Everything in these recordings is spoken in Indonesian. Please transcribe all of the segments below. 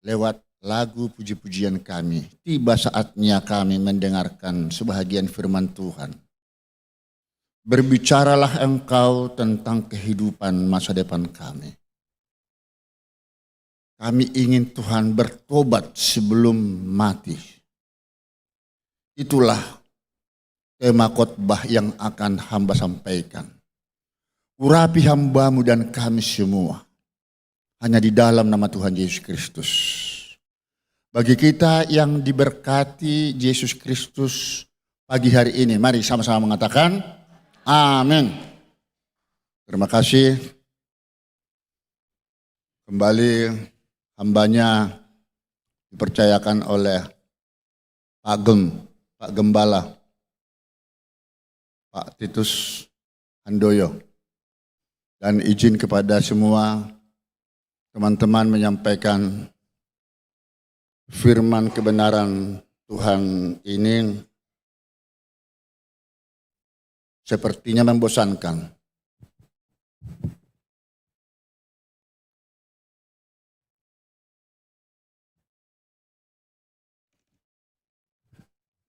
lewat lagu puji-pujian kami, tiba saatnya kami mendengarkan sebahagian firman Tuhan. Berbicaralah Engkau tentang kehidupan masa depan kami. Kami ingin Tuhan bertobat sebelum mati. Itulah tema khotbah yang akan hamba sampaikan. Urapi hamba-Mu dan kami semua hanya di dalam nama Tuhan Yesus Kristus. Bagi kita yang diberkati Yesus Kristus pagi hari ini, mari sama-sama mengatakan amin. Terima kasih. Kembali hambanya dipercayakan oleh Pak Gembala, Pak Titus Handoyo. Dan izin kepada semua teman-teman menyampaikan firman kebenaran Tuhan ini sepertinya membosankan.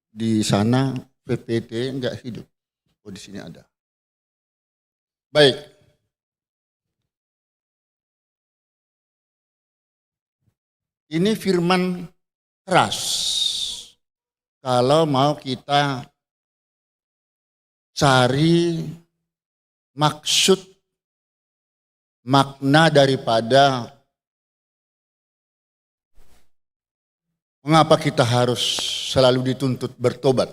Di sana PPT enggak hidup. Oh, di sini ada. Baik. Ini firman keras. Kalau mau kita cari maksud, makna daripada mengapa kita harus selalu dituntut bertobat.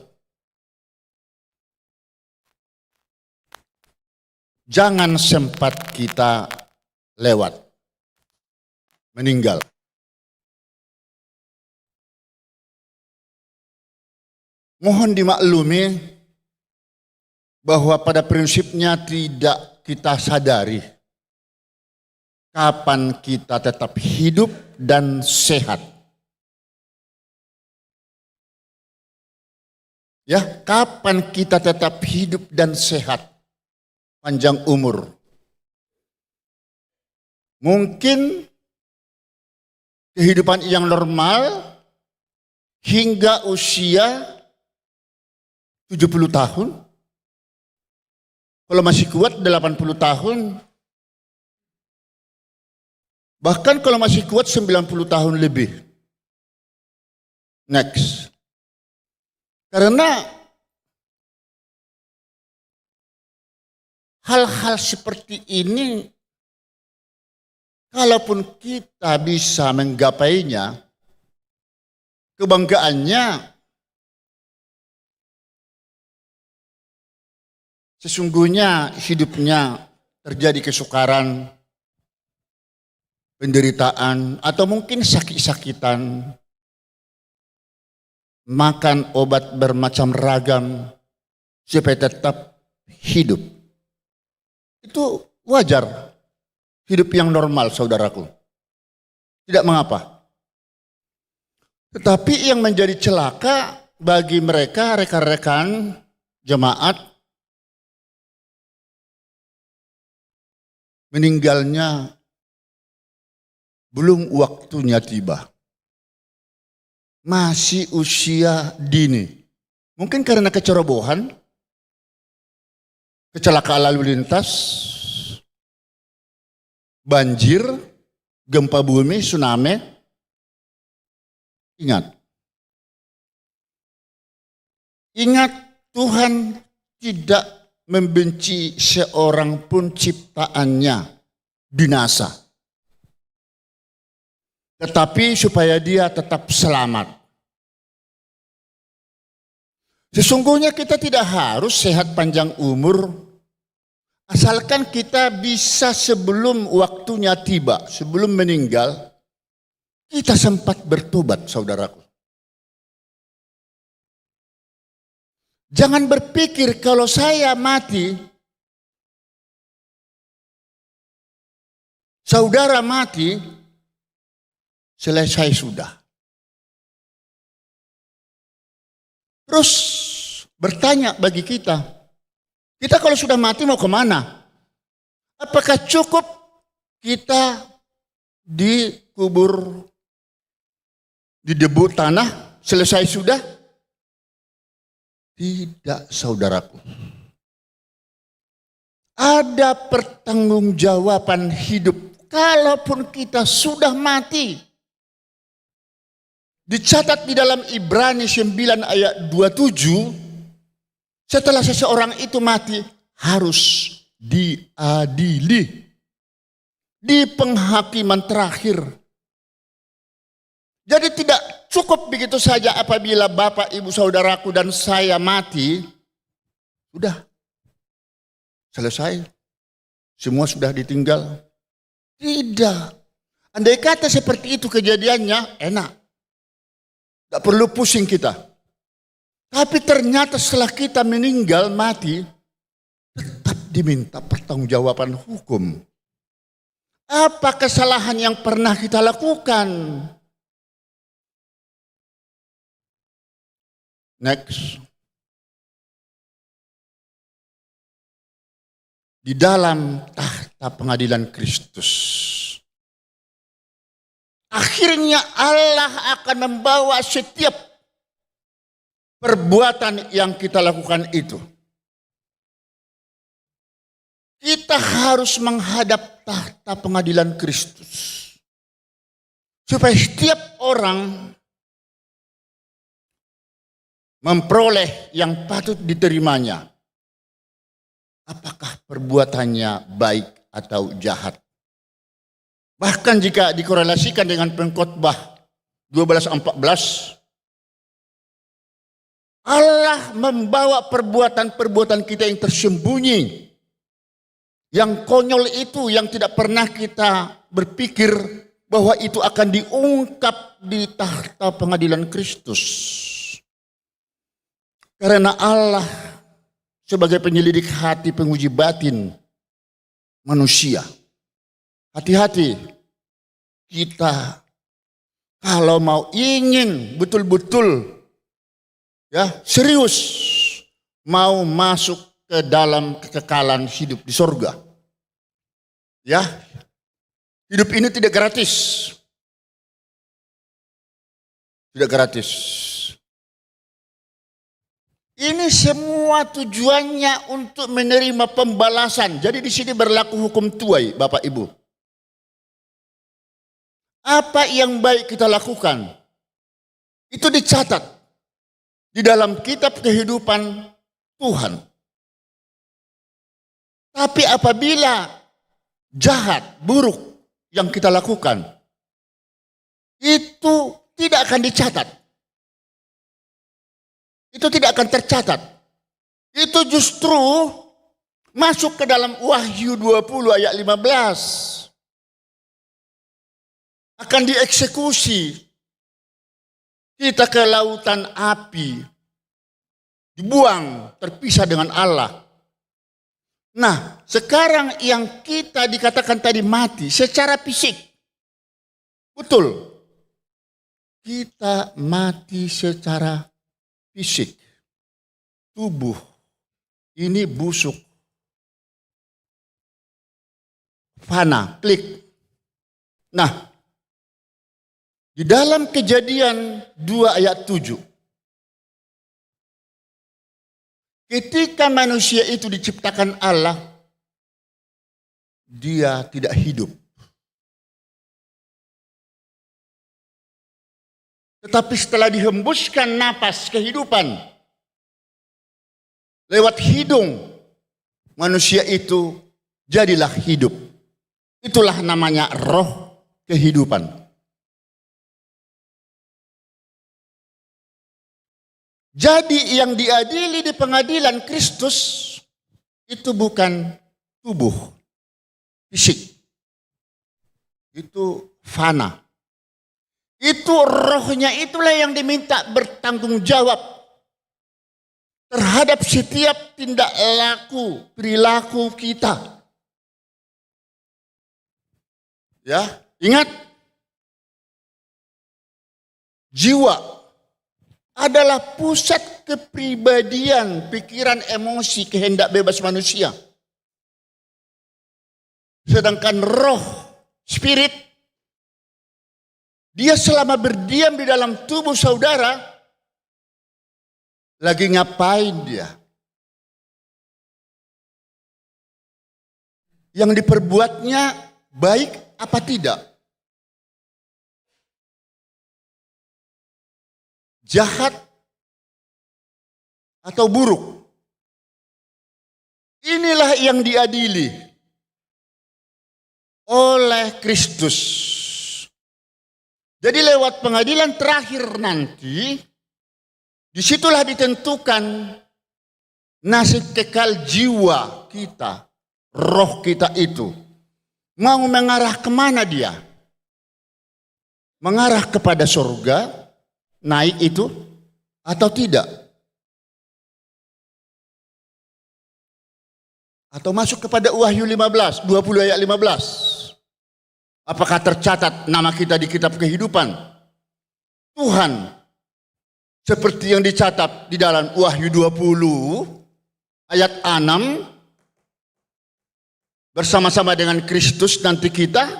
Jangan sempat kita lewat, meninggal. Mohon dimaklumi bahwa pada prinsipnya tidak kita sadari kapan kita tetap hidup dan sehat. Ya, kapan kita tetap hidup dan sehat, panjang umur. Mungkin kehidupan yang normal hingga usia 70 tahun, kalau masih kuat 80 tahun, bahkan kalau masih kuat 90 tahun lebih. Next. Karena hal-hal seperti ini, kalaupun kita bisa menggapainya, kebanggaannya sesungguhnya hidupnya terjadi kesukaran, penderitaan, atau mungkin sakit-sakitan, makan obat bermacam ragam supaya tetap hidup. Itu wajar, hidup yang normal saudaraku. Tidak mengapa. Tetapi yang menjadi celaka bagi mereka rekan-rekan jemaat, meninggalnya belum waktunya tiba. Masih usia dini. Mungkin karena kecerobohan, kecelakaan lalu lintas, banjir, gempa bumi, tsunami. Ingat Tuhan tidak membenci seorang pun ciptaannya binasa. Tetapi supaya dia tetap selamat. Sesungguhnya kita tidak harus sehat panjang umur, asalkan kita bisa sebelum waktunya tiba, sebelum meninggal, kita sempat bertobat saudaraku. Jangan berpikir kalau saya mati, saudara mati, selesai sudah. Terus bertanya bagi kita kalau sudah mati mau kemana? Apakah cukup kita dikubur didebut tanah, selesai sudah? Tidak, saudaraku. Ada pertanggungjawaban hidup. Kalaupun kita sudah mati. Dicatat di dalam Ibrani 9 ayat 27, setelah seseorang itu mati harus diadili. Di penghakiman terakhir. Jadi tidak cukup begitu saja apabila Bapak, Ibu, Saudaraku dan saya mati, sudah selesai. Semua sudah ditinggal. Tidak. Andai kata seperti itu kejadiannya, enak. Tidak perlu pusing kita. Tapi ternyata setelah kita meninggal, mati, tetap diminta pertanggungjawaban hukum. Apa kesalahan yang pernah kita lakukan? Next. Di dalam tahta pengadilan Kristus. Akhirnya Allah akan membawa setiap perbuatan yang kita lakukan itu. Kita harus menghadap tahta pengadilan Kristus. Supaya setiap orang memperoleh yang patut diterimanya. Apakah perbuatannya baik atau jahat. Bahkan jika dikorelasikan dengan Pengkhotbah 12:14, Allah membawa perbuatan-perbuatan kita yang tersembunyi, yang konyol itu, yang tidak pernah kita berpikir bahwa itu akan diungkap di tahta pengadilan Kristus. Karena Allah sebagai penyelidik hati, penguji batin manusia. Hati-hati kita kalau mau ingin betul-betul serius mau masuk ke dalam kekekalan hidup di sorga. Ya, hidup ini tidak gratis. Tidak gratis. Ini semua tujuannya untuk menerima pembalasan. Jadi di sini berlaku hukum tuai, Bapak Ibu. Apa yang baik kita lakukan, itu dicatat di dalam kitab kehidupan Tuhan. Tapi apabila jahat, buruk yang kita lakukan, itu tidak akan dicatat. Itu tidak akan tercatat. Itu justru masuk ke dalam Wahyu 20 ayat 15. Akan dieksekusi. Kita ke lautan api. Dibuang, terpisah dengan Allah. Nah, sekarang yang kita dikatakan tadi mati secara fisik. Betul. Kita mati secara fisik, tubuh ini busuk, fana, klik. Nah, di dalam Kejadian 2 ayat 7, ketika manusia itu diciptakan Allah, dia tidak hidup. Tetapi setelah dihembuskan napas kehidupan lewat hidung, manusia itu jadilah hidup. Itulah namanya roh kehidupan. Jadi yang diadili di pengadilan Kristus itu bukan tubuh, fisik. Itu fana. Itu rohnya itulah yang diminta bertanggung jawab terhadap setiap tindak laku, perilaku kita. Ya, ingat, jiwa adalah pusat kepribadian, pikiran, emosi, kehendak bebas manusia. Sedangkan roh, spirit, Dia selama berdiam di dalam tubuh saudara, lagi ngapain dia? Yang diperbuatnya baik apa tidak? Jahat atau buruk? Inilah yang diadili oleh Kristus. Jadi lewat pengadilan terakhir nanti, disitulah ditentukan nasib kekal jiwa kita, roh kita itu. Mau mengarah kemana dia? Mengarah kepada surga, naik itu, atau tidak? Atau masuk kepada Wahyu 15, 20 ayat 15. Apakah tercatat nama kita di kitab kehidupan Tuhan seperti yang dicatat di dalam Wahyu 20 ayat 6 bersama-sama dengan Kristus nanti kita?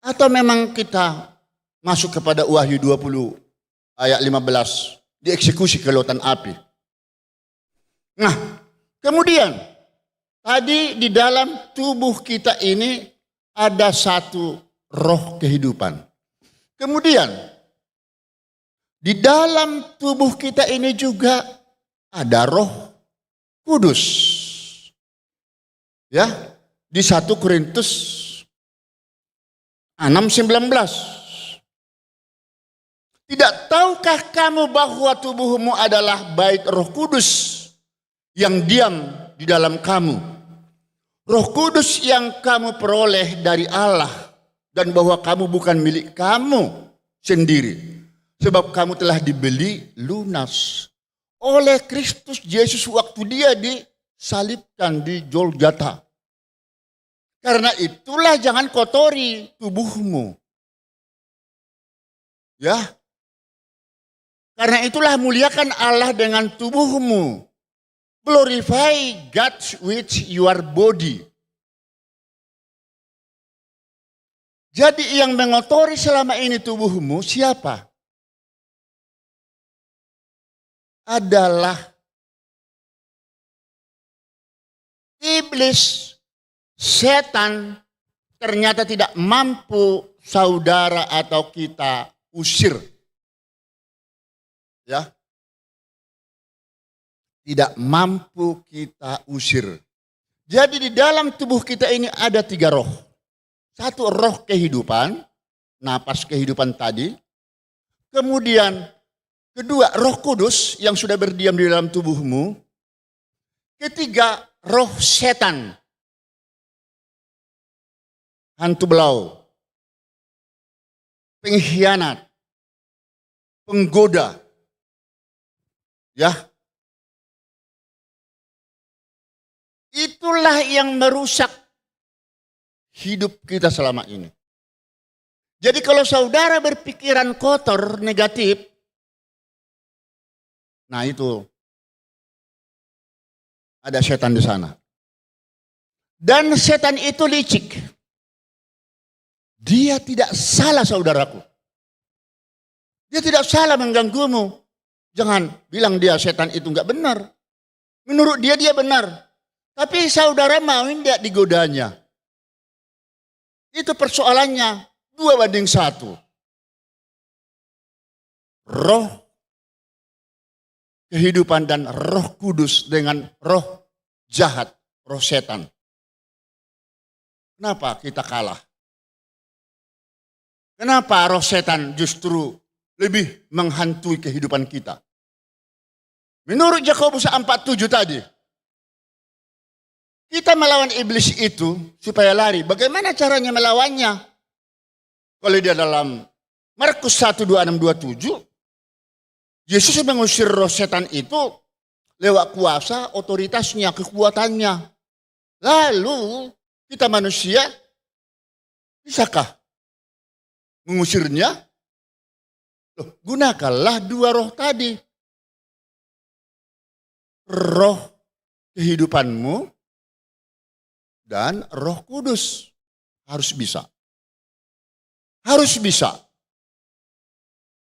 Atau memang kita masuk kepada Wahyu 20 ayat 15 dieksekusi ke lautan api? Nah, kemudian tadi di dalam tubuh kita ini ada satu roh kehidupan. Kemudian di dalam tubuh kita ini juga ada roh kudus. Ya, di 1 Korintus 6:19. Tidak tahukah kamu bahwa tubuhmu adalah bait Roh Kudus yang diam di dalam kamu? Roh Kudus yang kamu peroleh dari Allah, dan bahwa kamu bukan milik kamu sendiri, sebab kamu telah dibeli lunas oleh Kristus Yesus waktu dia disalibkan di Golgota. Karena itulah jangan kotori tubuhmu. Ya. Karena itulah muliakan Allah dengan tubuhmu. Glorify God with your body. Jadi yang mengotori selama ini tubuhmu siapa? Adalah iblis, setan. Ternyata tidak mampu saudara atau kita usir. Ya. Tidak mampu kita usir. Jadi di dalam tubuh kita ini ada 3 roh. Satu roh kehidupan, napas kehidupan tadi. Kemudian kedua roh kudus yang sudah berdiam di dalam tubuhmu. Ketiga roh setan. Hantu belau. Pengkhianat. Penggoda. Ya. Itulah yang merusak hidup kita selama ini. Jadi kalau saudara berpikiran kotor, negatif, nah itu ada setan di sana. Dan setan itu licik. Dia tidak salah saudaraku. Dia tidak salah mengganggumu. Jangan bilang dia setan itu enggak benar. Menurut dia benar. Tapi saudara mau tidak digodanya? Itu persoalannya 2:1. Roh kehidupan dan roh kudus dengan roh jahat, roh setan. Kenapa kita kalah? Kenapa roh setan justru lebih menghantui kehidupan kita? Menurut Yakobus 4:7 tadi, kita melawan iblis itu supaya lari. Bagaimana caranya melawannya? Kalau dia dalam Markus 1:26-27, Yesus mengusir roh setan itu lewat kuasa, otoritasnya, kekuatannya. Lalu kita manusia, bisakah mengusirnya? Loh, gunakanlah 2 roh tadi. Roh kehidupanmu dan Roh Kudus. harus bisa. Harus bisa.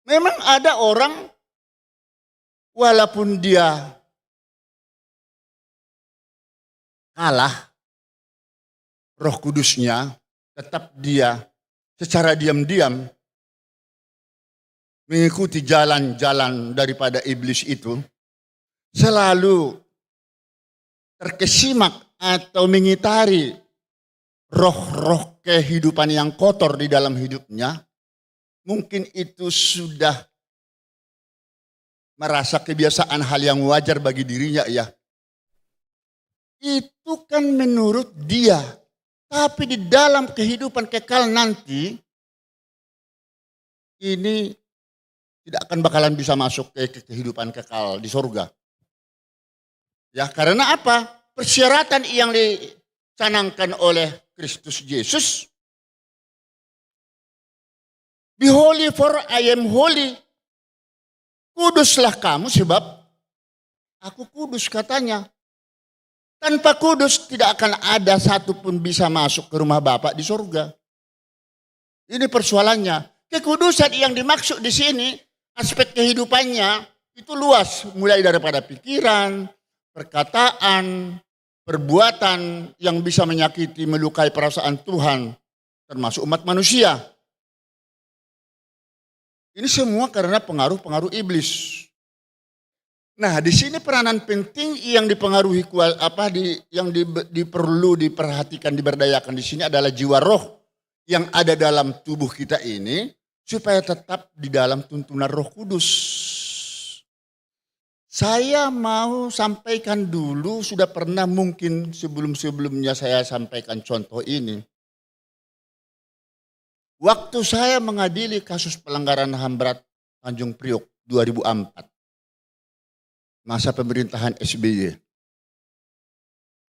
Memang ada orang walaupun dia kalah Roh Kudusnya, tetap dia secara diam-diam mengikuti jalan-jalan daripada iblis itu, selalu terkesimak atau mengitari roh-roh kehidupan yang kotor di dalam hidupnya, mungkin itu sudah merasa kebiasaan hal yang wajar bagi dirinya ya. Itu kan menurut dia. Tapi di dalam kehidupan kekal nanti, ini tidak akan bakalan bisa masuk ke kehidupan kekal di surga. Ya, karena apa? Persyaratan yang dicanangkan oleh Kristus Yesus. Be holy for I am holy. Kuduslah kamu sebab aku kudus katanya. Tanpa kudus tidak akan ada satupun bisa masuk ke rumah Bapa di surga. Ini persoalannya. Kekudusan yang dimaksud di sini, aspek kehidupannya itu luas. Mulai daripada pikiran, perkataan, perbuatan yang bisa menyakiti, melukai perasaan Tuhan. Termasuk umat manusia. Ini semua karena pengaruh-pengaruh iblis. Nah, di sini peranan penting yang dipengaruhi perlu diperhatikan, diberdayakan di sini adalah jiwa roh yang ada dalam tubuh kita ini supaya tetap di dalam tuntunan Roh Kudus. Saya mau sampaikan dulu, sudah pernah mungkin sebelum-sebelumnya saya sampaikan contoh ini. Waktu saya mengadili kasus pelanggaran HAM berat Tanjung Priok 2004. Masa pemerintahan SBY.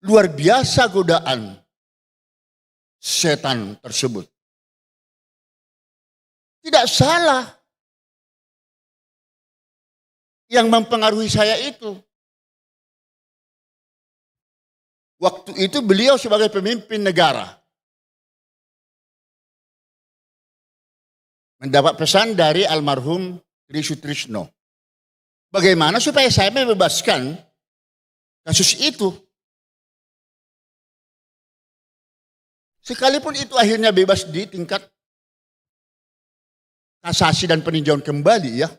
Luar biasa godaan setan tersebut. Tidak salah yang mempengaruhi saya itu. Waktu itu beliau sebagai pemimpin negara mendapat pesan dari almarhum Tri Sutrisno. Bagaimana supaya saya membebaskan kasus itu. Sekalipun itu akhirnya bebas di tingkat kasasi dan peninjauan kembali ya.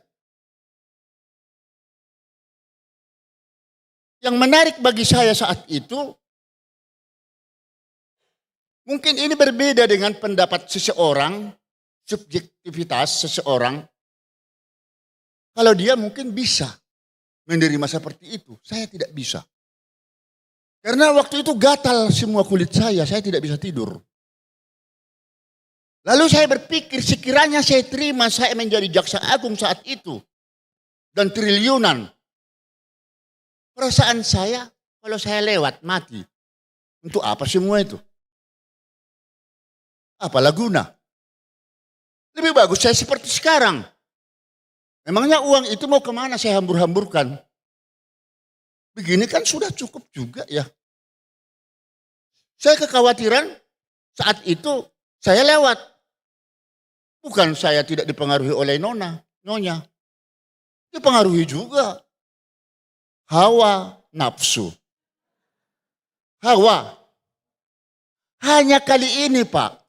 Yang menarik bagi saya saat itu, mungkin ini berbeda dengan pendapat seseorang, subjektivitas seseorang. Kalau dia mungkin bisa menerima seperti itu, saya tidak bisa. Karena waktu itu gatal semua kulit saya tidak bisa tidur. Lalu saya berpikir sekiranya saya terima saya menjadi jaksa agung saat itu. Dan triliunan. Perasaan saya kalau saya lewat mati. Untuk apa semua itu? Apalah guna? Lebih bagus saya seperti sekarang. Memangnya uang itu mau kemana saya hambur-hamburkan? Begini kan sudah cukup juga ya. Saya kekhawatiran saat itu saya lewat. Bukan saya tidak dipengaruhi oleh nyonya. Dipengaruhi juga. Hawa nafsu. Hawa. Hanya kali ini Pak.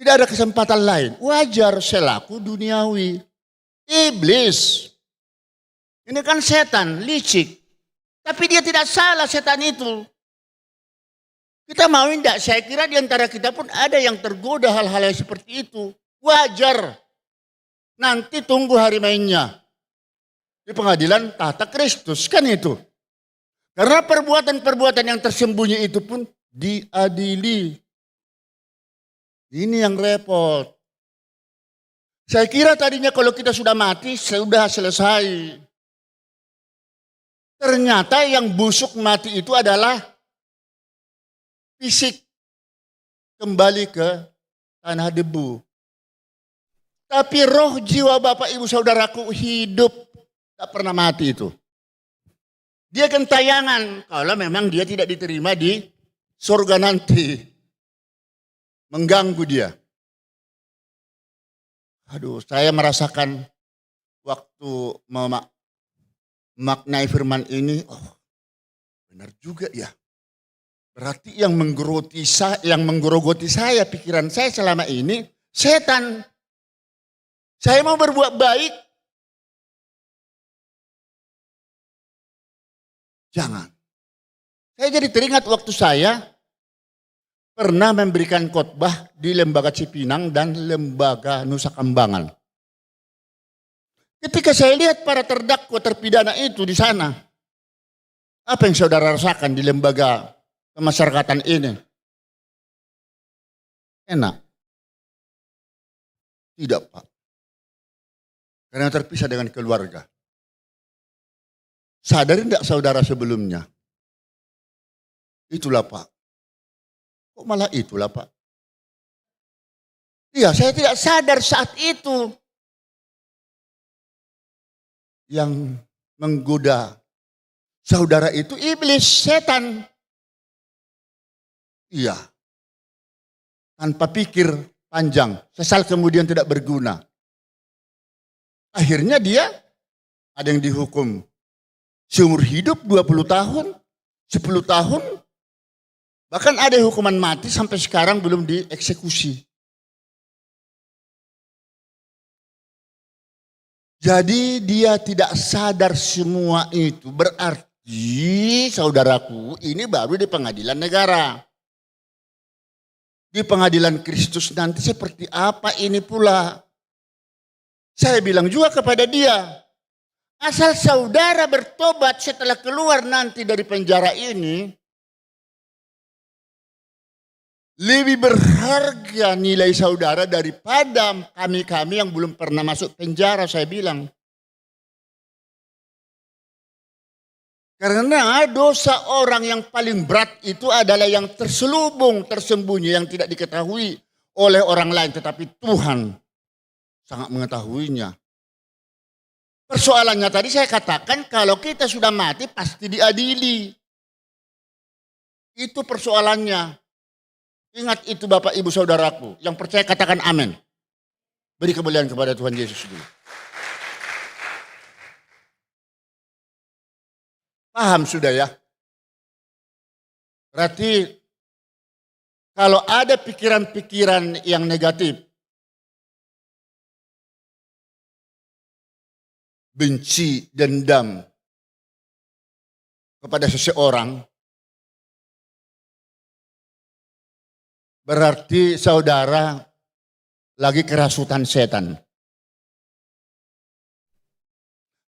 Tidak ada kesempatan lain. Wajar selaku duniawi. Iblis. Ini kan setan, licik. Tapi dia tidak salah setan itu. Kita mau tidak? Saya kira di antara kita pun ada yang tergoda hal-hal yang seperti itu. Wajar. Nanti tunggu hari mainnya. Di pengadilan tata Kristus. Kan itu. Karena perbuatan-perbuatan yang tersembunyi itu pun diadili. Ini yang repot. Saya kira tadinya kalau kita sudah mati, sudah selesai. Ternyata yang busuk mati itu adalah fisik. Kembali ke tanah debu. Tapi roh jiwa Bapak Ibu Saudaraku hidup. Tak pernah mati itu. Dia gentayangan kalau memang dia tidak diterima di surga nanti mengganggu dia. Aduh, saya merasakan waktu memaknai firman ini, oh benar juga ya. Berarti yang menggerogoti saya, pikiran saya selama ini, setan. Saya mau berbuat baik. Jangan. Saya jadi teringat waktu saya pernah memberikan khotbah di Lembaga Cipinang dan Lembaga Nusa Kambangan. Ketika saya lihat para terdakwa terpidana itu di sana, apa yang saudara rasakan di lembaga kemasyarakatan ini? Enak? Tidak, Pak. Karena terpisah dengan keluarga. Sadari tidak saudara sebelumnya? Itulah Pak. Kok malah itulah Pak? Iya, saya tidak sadar saat itu. Yang menggoda saudara itu iblis, setan. Iya. Tanpa pikir panjang, sesal kemudian tidak berguna. Akhirnya dia ada yang dihukum seumur hidup 20 tahun, 10 tahun, bahkan ada hukuman mati sampai sekarang belum dieksekusi. Jadi dia tidak sadar semua itu. Berarti saudaraku ini baru di pengadilan negara. Di pengadilan Kristus nanti seperti apa ini pula. Saya bilang juga kepada dia. Asal saudara bertobat setelah keluar nanti dari penjara ini. Lebih berharga nilai saudara daripada kami-kami yang belum pernah masuk penjara, saya bilang. Karena dosa orang yang paling berat itu adalah yang terselubung, tersembunyi, yang tidak diketahui oleh orang lain. Tetapi Tuhan sangat mengetahuinya. Persoalannya tadi saya katakan kalau kita sudah mati pasti diadili. Itu persoalannya. Ingat itu Bapak Ibu Saudaraku. Yang percaya katakan amin. Beri kemuliaan kepada Tuhan Yesus dulu. Paham sudah ya? Berarti kalau ada pikiran-pikiran yang negatif, benci, dendam kepada seseorang, berarti saudara lagi kerasukan setan.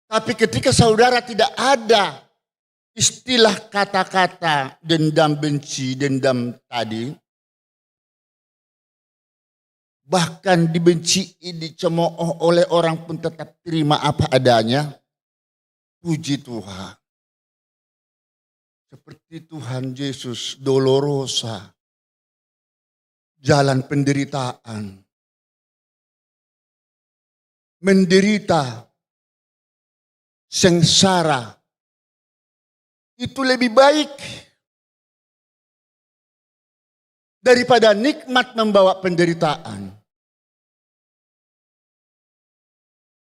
Tapi ketika saudara tidak ada istilah kata-kata dendam, benci, dendam tadi, bahkan dibenci, dicemooh oleh orang pun tetap terima apa adanya, puji Tuhan. Seperti Tuhan Yesus, dolorosa, jalan penderitaan, menderita, sengsara, itu lebih baik daripada nikmat membawa penderitaan.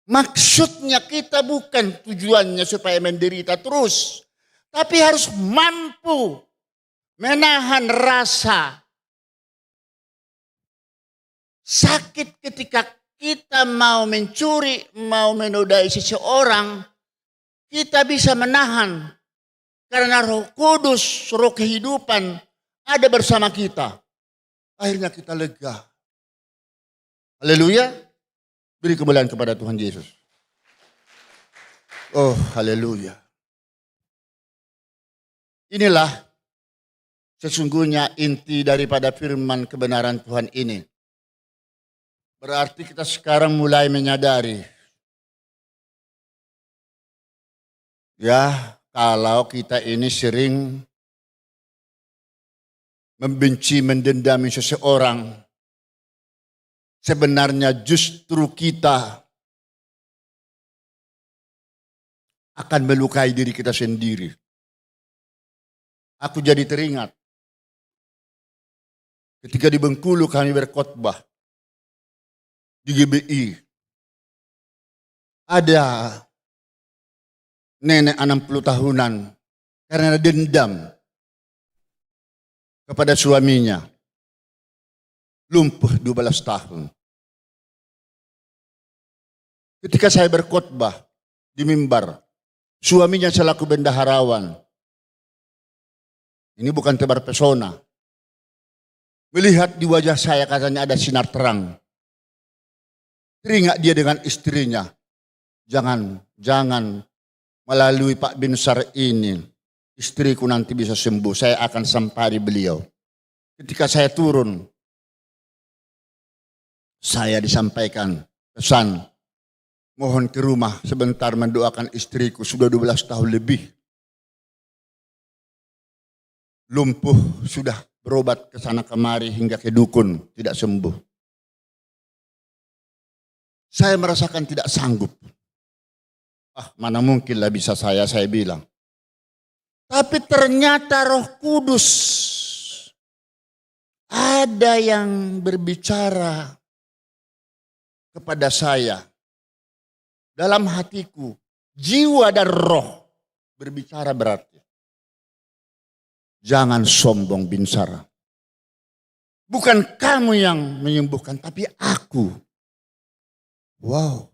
Maksudnya kita bukan tujuannya supaya menderita terus, tapi harus mampu menahan rasa sakit ketika kita mau mencuri, mau menodai seseorang, kita bisa menahan. Karena Roh Kudus, Roh kehidupan ada bersama kita. Akhirnya kita lega. Haleluya. Beri kemuliaan kepada Tuhan Yesus. Oh, haleluya. Inilah sesungguhnya inti daripada firman kebenaran Tuhan ini. Berarti kita sekarang mulai menyadari. Ya, kalau kita ini sering membenci, mendendami seseorang, sebenarnya justru kita akan melukai diri kita sendiri. Aku jadi teringat Ketika di Bengkulu kami berkhotbah di GBI, ada nenek 60 tahunan karena dendam kepada suaminya, lumpuh 12 tahun. Ketika saya berkhotbah di mimbar, suaminya selaku bendaharawan, ini bukan tebar pesona, melihat di wajah saya katanya ada sinar terang. Teringat dia dengan istrinya, jangan melalui Pak Binsar ini, istriku nanti bisa sembuh, saya akan sampari beliau. Ketika saya turun, saya disampaikan pesan, mohon ke rumah sebentar mendoakan istriku, sudah 12 tahun lebih. Lumpuh, sudah berobat ke sana kemari hingga ke dukun, tidak sembuh. Saya merasakan tidak sanggup. Mana mungkinlah bisa saya bilang. Tapi ternyata Roh Kudus ada yang berbicara kepada saya. Dalam hatiku, jiwa dan roh berbicara berarti. Jangan sombong Binsar. Bukan kamu yang menyembuhkan, tapi aku. Wow.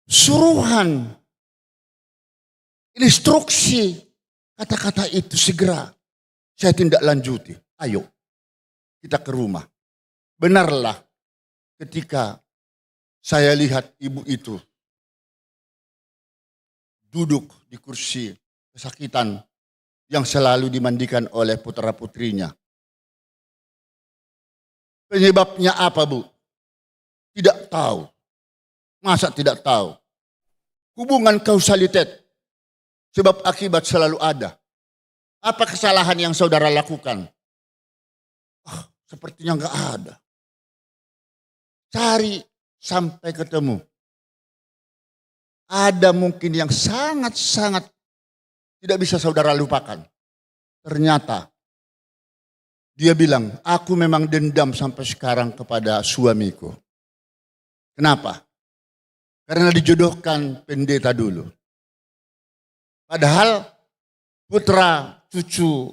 Suruhan, instruksi, kata-kata itu segera saya tindak lanjuti. Ayo, kita ke rumah. Benarlah ketika saya lihat ibu itu duduk di kursi kesakitan yang selalu dimandikan oleh putra-putrinya. Penyebabnya apa, Bu? Tidak tahu. Masa tidak tahu? Hubungan kausalitas, sebab akibat selalu ada. Apa kesalahan yang saudara lakukan? Sepertinya enggak ada. Cari sampai ketemu. Ada mungkin yang sangat-sangat tidak bisa saudara lupakan. Ternyata dia bilang, aku memang dendam sampai sekarang kepada suamiku. Kenapa? Karena dijodohkan pendeta dulu. Padahal putra cucu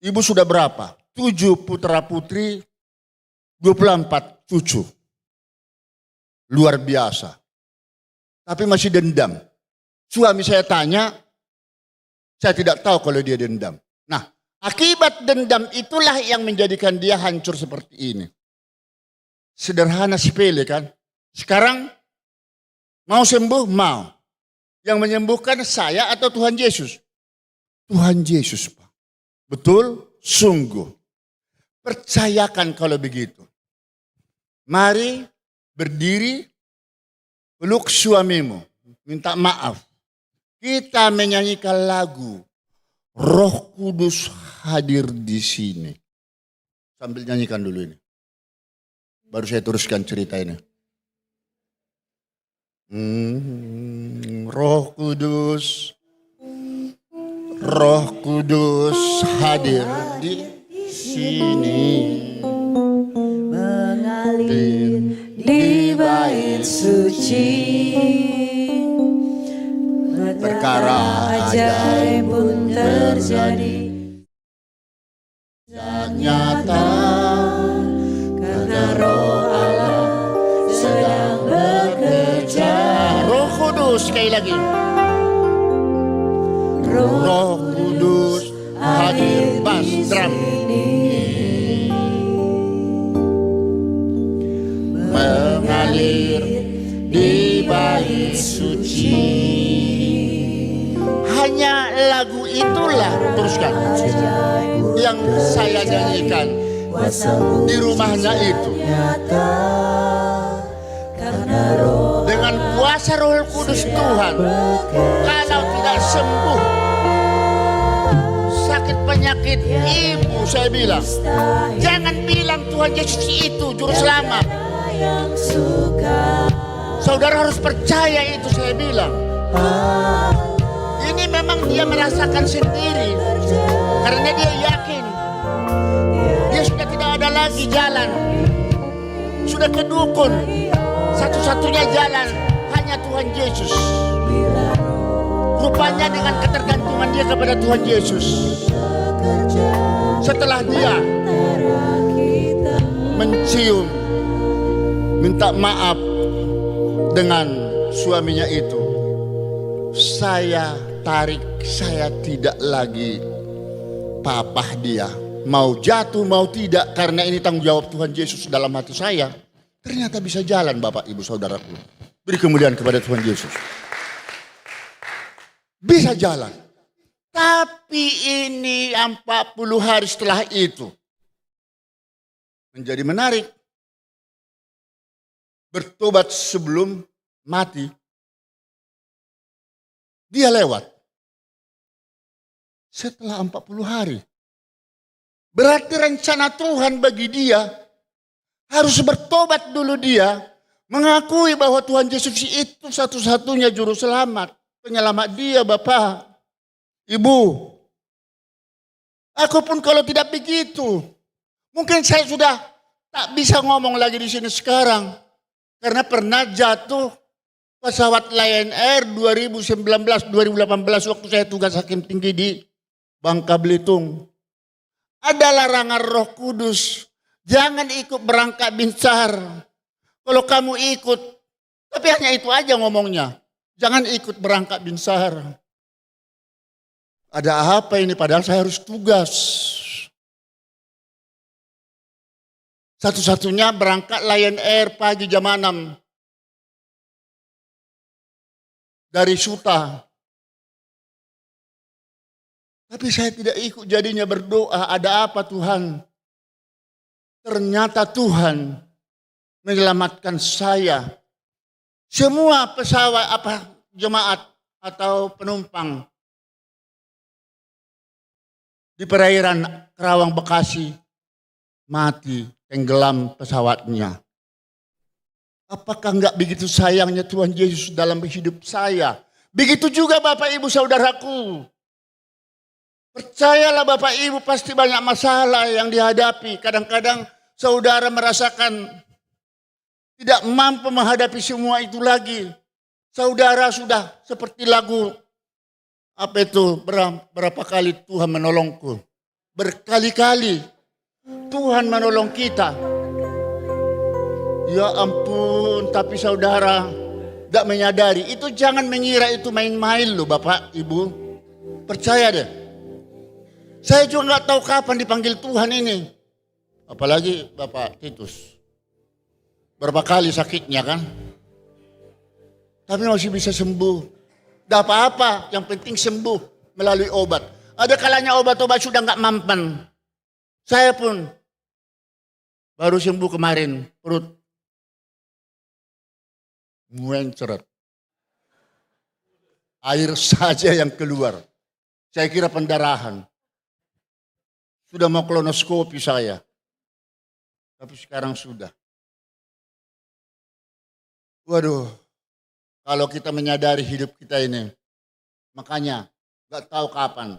ibu sudah berapa? 7 putra putri, 24 cucu. Luar biasa. Tapi masih dendam. Suami saya tanya, saya tidak tahu kalau dia dendam. Nah, akibat dendam itulah yang menjadikan dia hancur seperti ini. Sederhana, sepele kan? Sekarang mau sembuh? Mau. Yang menyembuhkan saya atau Tuhan Yesus? Tuhan Yesus, Pak. Betul? Sungguh. Percayakan kalau begitu. Mari berdiri, peluk suamimu, minta maaf. Kita menyanyikan lagu Roh Kudus hadir di sini. Sambil nyanyikan dulu ini. Baru saya teruskan cerita ini. Roh Kudus, Roh Kudus hadir di sini. Mengalir di bait suci. Perkara ajaib pun terjadi. Nyata Karena Roh Allah sedang bekerja. Roh Kudus, sekali lagi. Roh Kudus hadir, bass drum. Mengalir di bait suci. Hanya lagu itulah, teruskan, yang saya nyanyikan di rumahnya itu. Dengan kuasa Roh Kudus Tuhan, kalau tidak sembuh sakit penyakit ibu, saya bilang, jangan bilang Tuhan Yesus itu juru selamat. Saudara harus percaya itu, saya bilang. Ini memang dia merasakan sendiri. Karena dia yakin dia sudah tidak ada lagi jalan. Sudah ke dukun. Satu-satunya jalan hanya Tuhan Yesus. Rupanya dengan ketergantungan dia kepada Tuhan Yesus, setelah dia mencium, minta maaf dengan suaminya itu, saya tarik, saya tidak lagi papah dia. Mau jatuh mau tidak, karena ini tanggung jawab Tuhan Yesus dalam hati saya. Ternyata bisa jalan Bapak Ibu Saudaraku. Beri kemuliaan kepada Tuhan Yesus. Bisa jalan. Tapi ini 40 hari setelah itu menjadi menarik. Bertobat sebelum mati. Dia lewat. Setelah 40 hari. Berarti rencana Tuhan bagi dia harus bertobat dulu dia. Mengakui bahwa Tuhan Yesus itu satu-satunya juru selamat. Penyelamat dia Bapak, Ibu. Aku pun kalau tidak begitu, mungkin saya sudah tak bisa ngomong lagi di sini sekarang. Karena pernah jatuh pesawat Lion Air 2019-2018 waktu saya tugas hakim tinggi di Bangka Belitung. Ada larangan Roh Kudus, jangan ikut berangkat Binsar. Kalau kamu ikut, tapi hanya itu aja ngomongnya. Jangan ikut berangkat Binsar. Ada apa ini? Padahal saya harus tugas. Satu-satunya berangkat Lion Air pagi jam 6. Dari Suta. Tapi saya tidak ikut, jadinya berdoa, ada apa Tuhan? Ternyata Tuhan menyelamatkan saya. Semua pesawat jemaat atau penumpang di perairan Kerawang Bekasi mati, tenggelam pesawatnya. Apakah enggak begitu sayangnya Tuhan Yesus dalam hidup saya? Begitu juga Bapak Ibu Saudaraku. Percayalah Bapak Ibu, pasti banyak masalah yang dihadapi. Kadang-kadang saudara merasakan tidak mampu menghadapi semua itu lagi. Saudara sudah seperti lagu, apa itu, berapa kali Tuhan menolongku. Berkali-kali Tuhan menolong kita. Ya ampun, tapi saudara tidak menyadari. Itu jangan mengira itu main-main loh Bapak Ibu. Percaya deh. Saya juga nggak tahu kapan dipanggil Tuhan ini. Apalagi Bapak Titus. Berapa kali sakitnya kan? Tapi masih bisa sembuh. Tidak apa-apa, yang penting sembuh melalui obat. Ada kalanya obat-obat sudah nggak mampan. Saya pun baru sembuh kemarin, perut muenceret. Air saja yang keluar. Saya kira pendarahan. Sudah mau kolonoskopi saya. Tapi sekarang sudah. Waduh, kalau kita menyadari hidup kita ini, makanya gak tahu kapan.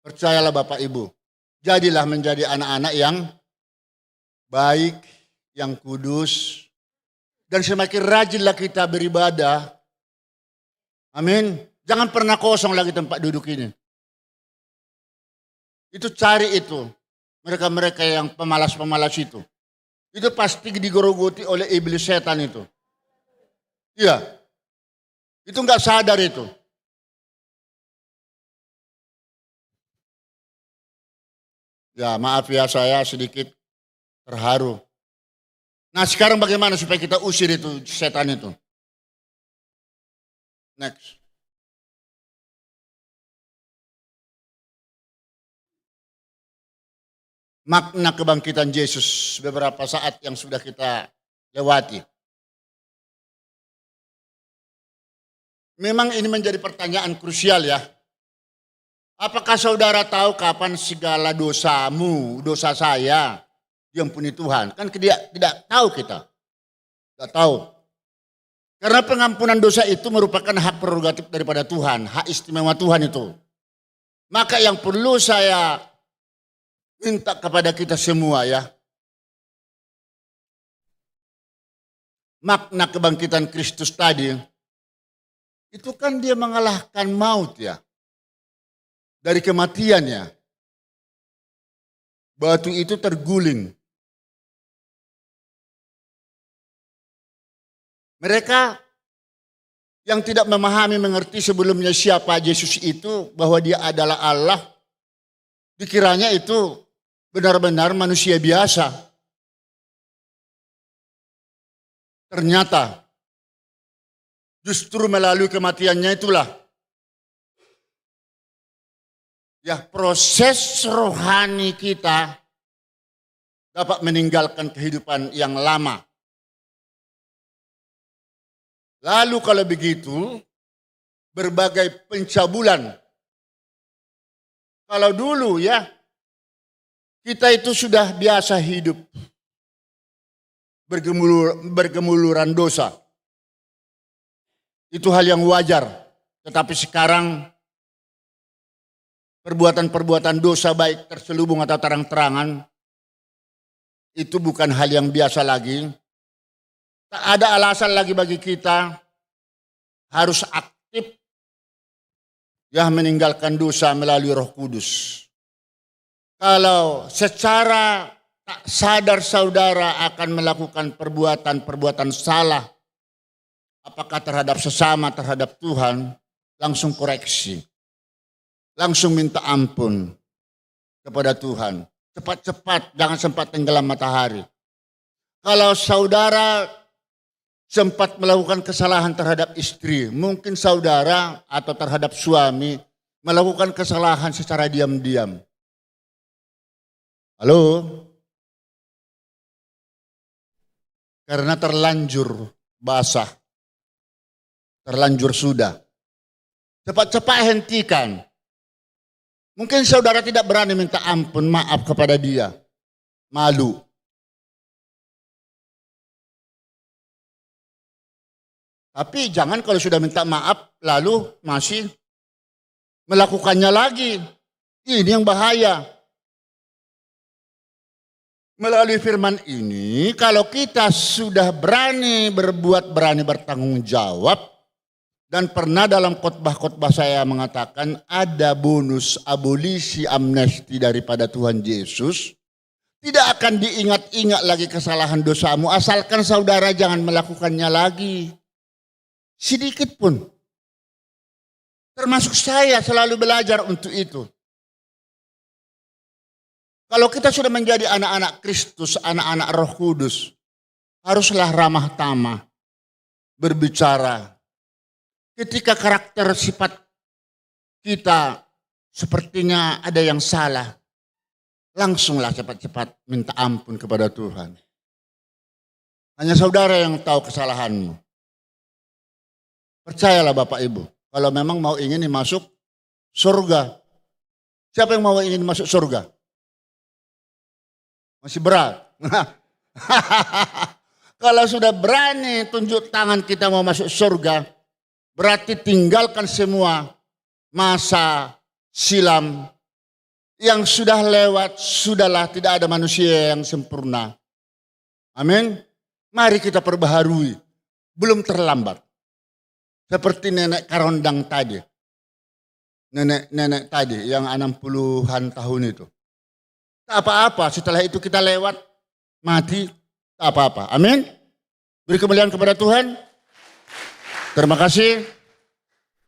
Percayalah Bapak Ibu, jadilah menjadi anak-anak yang baik, yang kudus, dan semakin rajinlah kita beribadah. Amin. Jangan pernah kosong lagi tempat duduk ini. Itu cari itu, mereka-mereka yang pemalas-pemalas itu. Itu pasti digorogoti oleh iblis setan itu. Iya. Itu enggak sadar itu. Ya maaf ya, saya sedikit terharu. Nah sekarang bagaimana supaya kita usir itu setan itu? Next. Makna kebangkitan Yesus beberapa saat yang sudah kita lewati. Memang ini menjadi pertanyaan krusial ya. Apakah saudara tahu kapan segala dosamu, dosa saya diampuni Tuhan? Kan tidak tahu kita. Tidak tahu. Karena pengampunan dosa itu merupakan hak prerogatif daripada Tuhan. Hak istimewa Tuhan itu. Maka yang perlu saya minta kepada kita semua ya, makna kebangkitan Kristus tadi, itu kan dia mengalahkan maut ya. Dari kematiannya, batu itu terguling. Mereka yang tidak memahami, mengerti sebelumnya siapa Yesus itu, bahwa dia adalah Allah, dikiranya itu benar-benar manusia biasa. Ternyata justru melalui kematiannya itulah ya proses rohani kita dapat meninggalkan kehidupan yang lama. Lalu kalau begitu, berbagai pencabulan. Kalau dulu ya, kita itu sudah biasa hidup bergemururan dosa. Itu hal yang wajar. Tetapi sekarang perbuatan-perbuatan dosa baik terselubung atau terang-terangan itu bukan hal yang biasa lagi. Tak ada alasan lagi bagi kita harus aktif ya meninggalkan dosa melalui Roh Kudus. Kalau secara tak sadar saudara akan melakukan perbuatan-perbuatan salah, apakah terhadap sesama, terhadap Tuhan, langsung koreksi. Langsung minta ampun kepada Tuhan. Cepat-cepat, jangan sempat tenggelam matahari. Kalau saudara sempat melakukan kesalahan terhadap istri, mungkin saudara atau terhadap suami melakukan kesalahan secara diam-diam. Halo? Karena terlanjur basah, terlanjur sudah. Cepat-cepat hentikan. Mungkin saudara tidak berani minta ampun, maaf kepada dia. Malu. Tapi jangan kalau sudah minta maaf lalu masih melakukannya lagi. Ini yang bahaya. Melalui firman ini, kalau kita sudah berani berbuat, berani bertanggung jawab, dan pernah dalam khotbah-khotbah saya mengatakan ada bonus abolisi amnesti daripada Tuhan Yesus, tidak akan diingat-ingat lagi kesalahan dosamu, asalkan saudara jangan melakukannya lagi. Sedikit pun. Termasuk saya selalu belajar untuk itu. Kalau kita sudah menjadi anak-anak Kristus, anak-anak Roh Kudus, haruslah ramah tamah, berbicara. Ketika karakter sifat kita sepertinya ada yang salah, langsunglah cepat-cepat minta ampun kepada Tuhan. Hanya saudara yang tahu kesalahanmu. Percayalah Bapak Ibu, kalau memang mau ingin masuk surga. Siapa yang mau ingin masuk surga? Masih berat. Kalau sudah berani tunjuk tangan kita mau masuk surga, berarti tinggalkan semua masa silam yang sudah lewat, sudahlah, tidak ada manusia yang sempurna. Amin. Mari kita perbaharui, belum terlambat. Seperti nenek Karondang tadi. Nenek tadi yang 60-an tahun itu. Tak apa-apa, setelah itu kita lewat, mati, tak apa-apa. Amin. Beri kemuliaan kepada Tuhan. Terima kasih.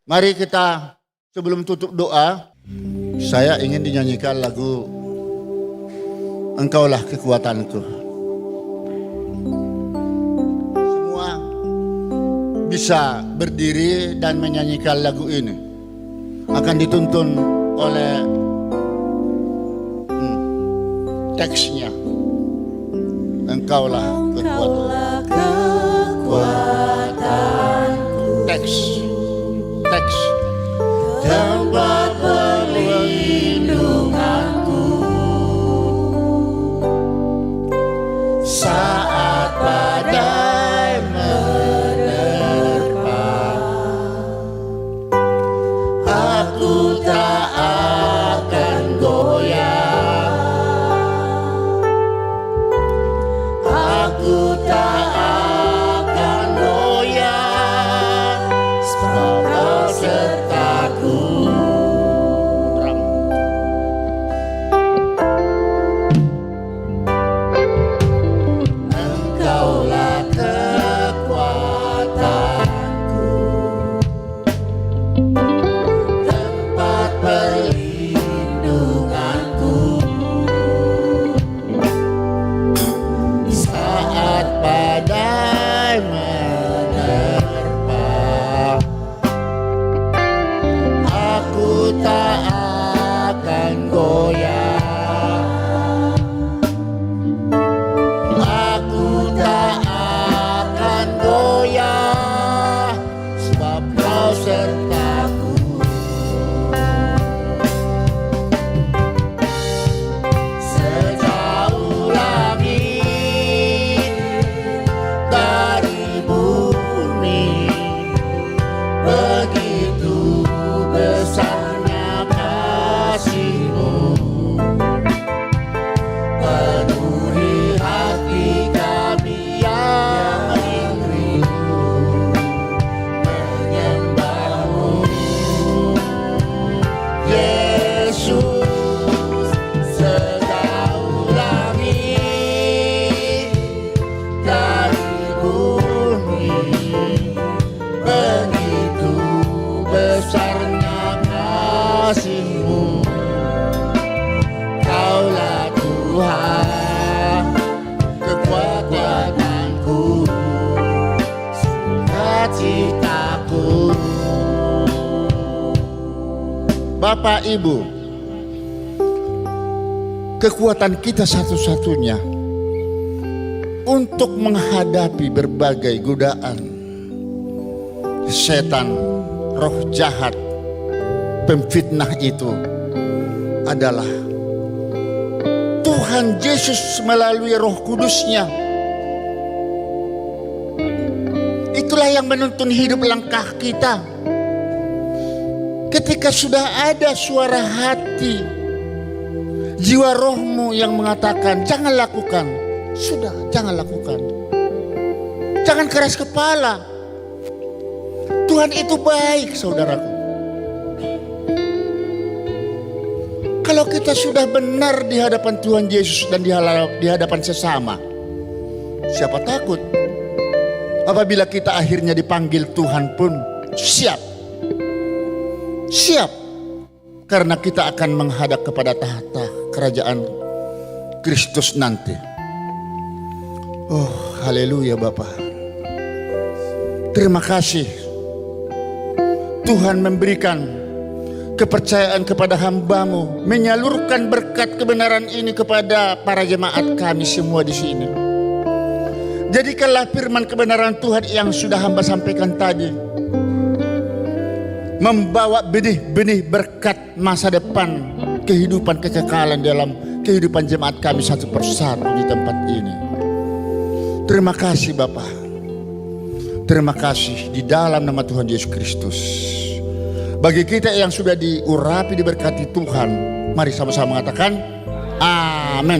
Mari kita sebelum tutup doa, saya ingin dinyanyikan lagu Engkaulah Kekuatanku. Semua bisa berdiri dan menyanyikan lagu ini. Akan dituntun oleh teksnya. Engkaulah kekuatanku. Teks. Tempat perlindunganku saat badai menerpa. Aku tak Bapak Ibu, kekuatan kita satu-satunya untuk menghadapi berbagai godaan setan, roh jahat, pemfitnah itu adalah Tuhan Yesus melalui Roh Kudus-Nya. Itulah yang menuntun hidup langkah kita. Ketika sudah ada suara hati, jiwa rohmu yang mengatakan jangan lakukan, sudah jangan lakukan. Jangan keras kepala. Tuhan itu baik, saudaraku. Kalau kita sudah benar di hadapan Tuhan Yesus dan di hadapan sesama, siapa takut? Apabila kita akhirnya dipanggil Tuhan pun siap. Siap. Karena kita akan menghadap kepada tahta kerajaan Kristus nanti. Oh, haleluya Bapa. Terima kasih. Tuhan memberikan kepercayaan kepada hamba-Mu, menyalurkan berkat kebenaran ini kepada para jemaat kami semua di sini. Jadikanlah firman kebenaran Tuhan yang sudah hamba sampaikan tadi membawa benih-benih berkat masa depan, kehidupan kekekalan dalam kehidupan jemaat kami satu persatu di tempat ini. Terima kasih Bapa. Terima kasih di dalam nama Tuhan Yesus Kristus. Bagi kita yang sudah diurapi, diberkati Tuhan, mari sama-sama mengatakan amin.